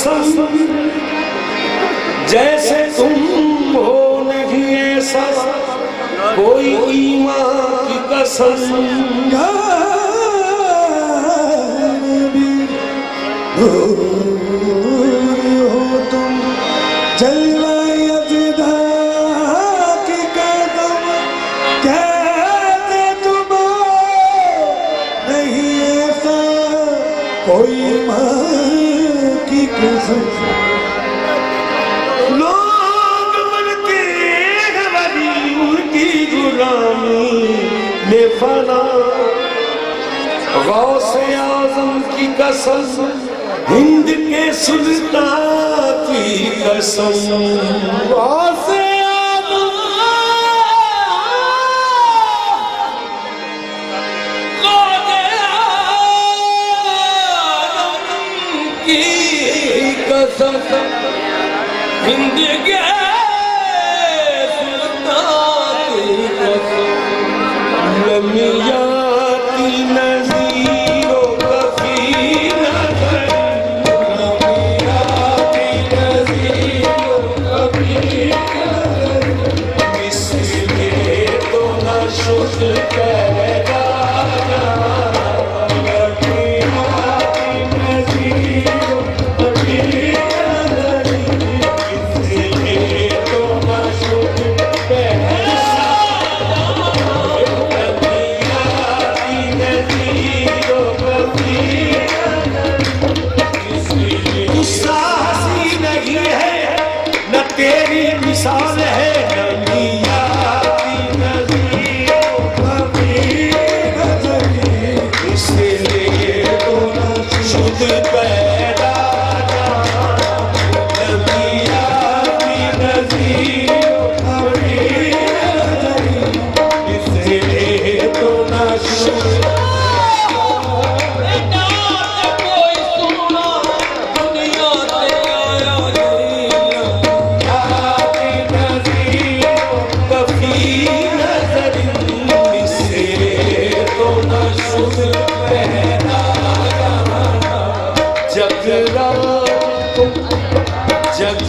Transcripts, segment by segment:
कसम जैसे तुम हो नहीं ऐसा कोई ईमान की कसम हो तुम जलवाए अज़दा की कदम कहते तुम नहीं ऐसा कोई ईमान की कसम लोग बनते हैं वली उनकी गुलामी में फना गौसे आज़म की कसम हिंद के सुल्तान की कसम गौसे आज़म की कसम हिंद के सुल्तान की कसम लमिया की नज़ीरो कफ़ी नज़र लमिया की नज़ीरो कफ़ी नज़र इसलिए तो न शुद्ध पैदा लमिया की नज़ीरो कफ़ी नज़र इसलिए तो न शुद्ध पैदा तेरी मिसाल है नबिया की नज़ीरो कभी नज़री इसलिए तो शुद्ध पैदा नबिया की नज़ीरो कभी नज़री इसलिए तो शुद्ध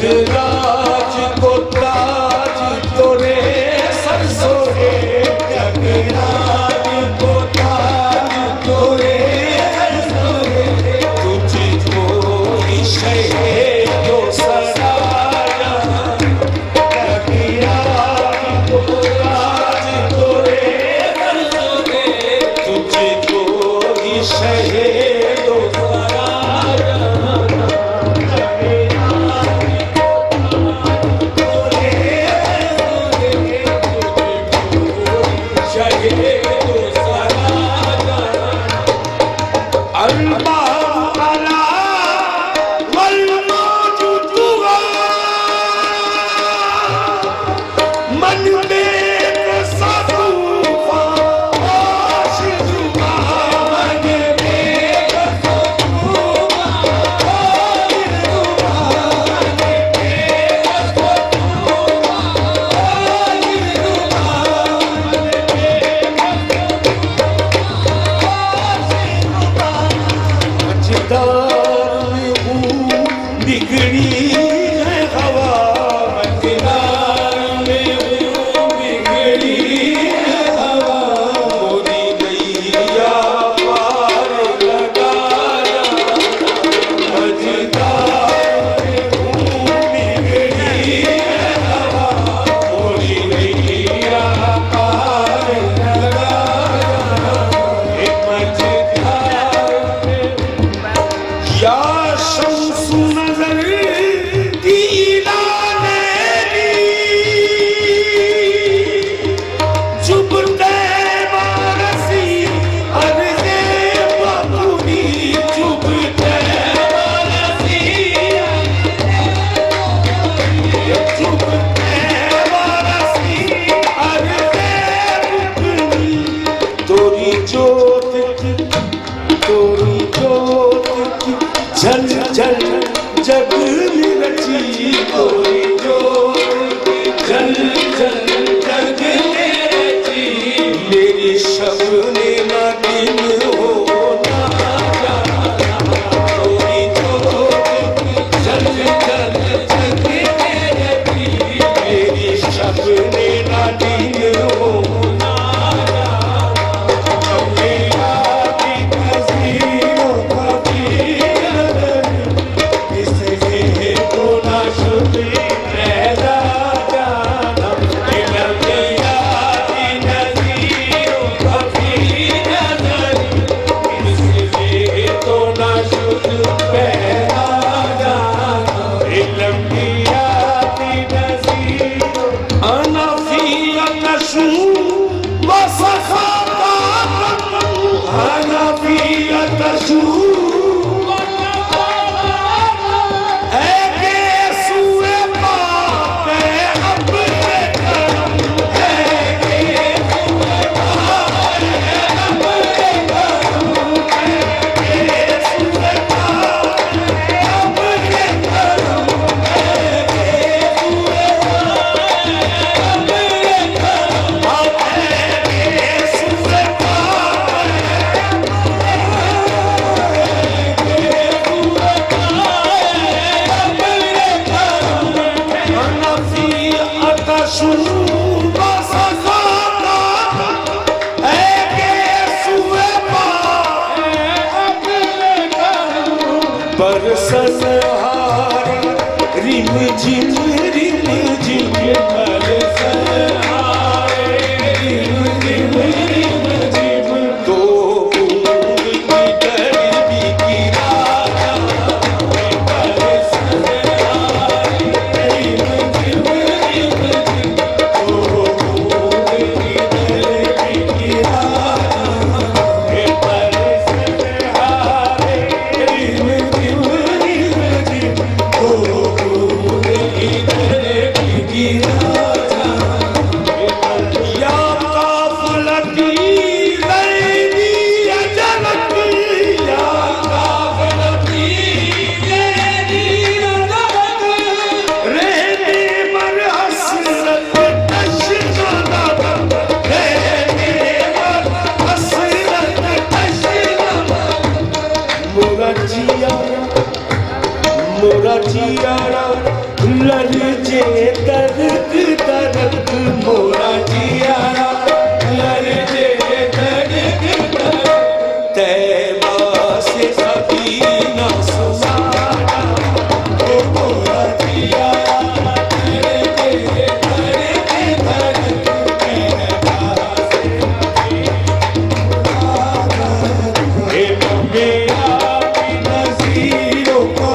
जगराज को ताज तोरे सर सोहे जगराज को ताज तोरे सर सोहे तुझको शहे जो सराया जगराज को ताज तोरे सर सोहे तुझको शहे जो सराया जग में रची कोई जो जल जल जग में रची मेरी शब ने ना दिन हो ना कोई जो जल बरसनहारे रिम झिम बरसनहारे रिम झिम दो बूंद की दरिया की राजा बरसनहारे रिम झिम दो बूंद की दरिया की राजा बरसनहारे रिम झिम दो बूंद की दरिया की राजा या काफलती लैली अजलक या काफलती लैली अजलक रहने पर हसरत तशना रहने पर हसरत तशना मोरा जियारा लरजे दर्द दर्द मोरा जियारा लरजे दर्द दर्द तैबा से सकीना सुसाना ओ मोरा जियारा लरजे दर्द दर्द तैबा से हे मेरा नज़ीरों को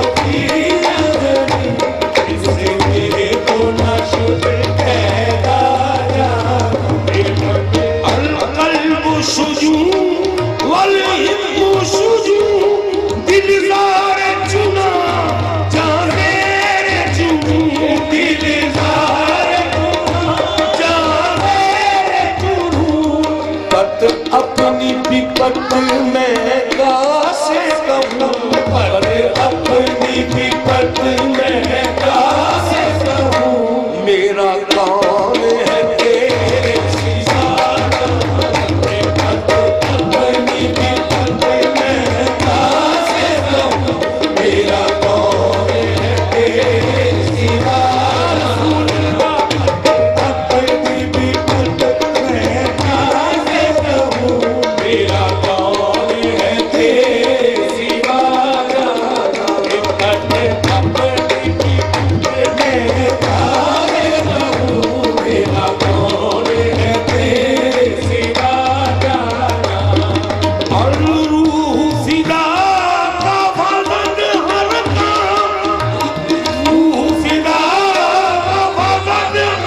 अपनी विपत में कैसे कहूँ पर अपनी विपत में कैसे कहूँ मेरा कौन है तेरे सिवा अपनी विपत में कैसे कहूँ मेरा कौन है तेरे सिवा अपनी विपत में कैसे कहूँ मेरा कौन है तेरे सिवा अपनी विपत में कैसे कहूँ मेरा कौन है तेरे सिवा और रूह फिदा का वजन हर काम रूह फिदा का वजन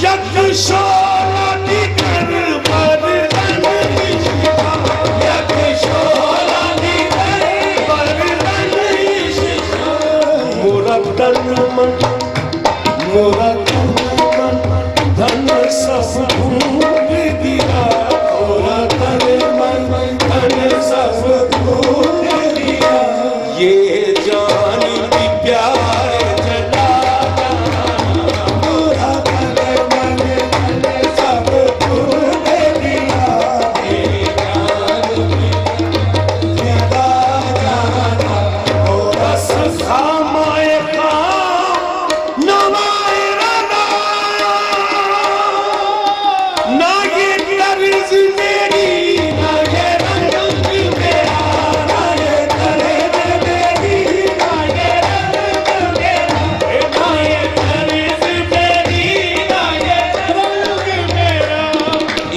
यज्ञशाला निकर बरतन इश्क़ यज्ञशाला निकर बरतन इश्क़ मोरा तन मन धन सब भूल दिया मोरा तन मन धन सब भूल दिया ये जान भी प्यार जला मोरा तन मन धन सब भूल दिया ये जान भी जला मोरा सखा माए काम नवाए रदा ना ये तर्ज मेरी ना ये रंग मेरा ना ये तर्ज मेरी ना ये रंग मेरा ना ये तर्ज मेरी ना ये रंग मेरा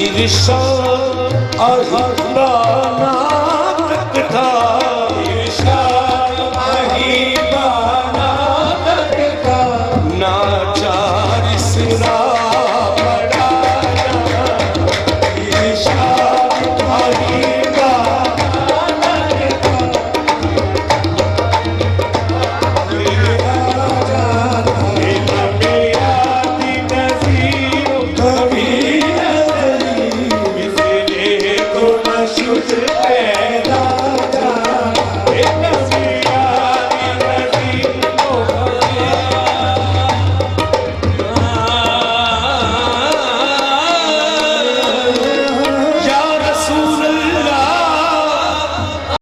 इरशाद अज़लाना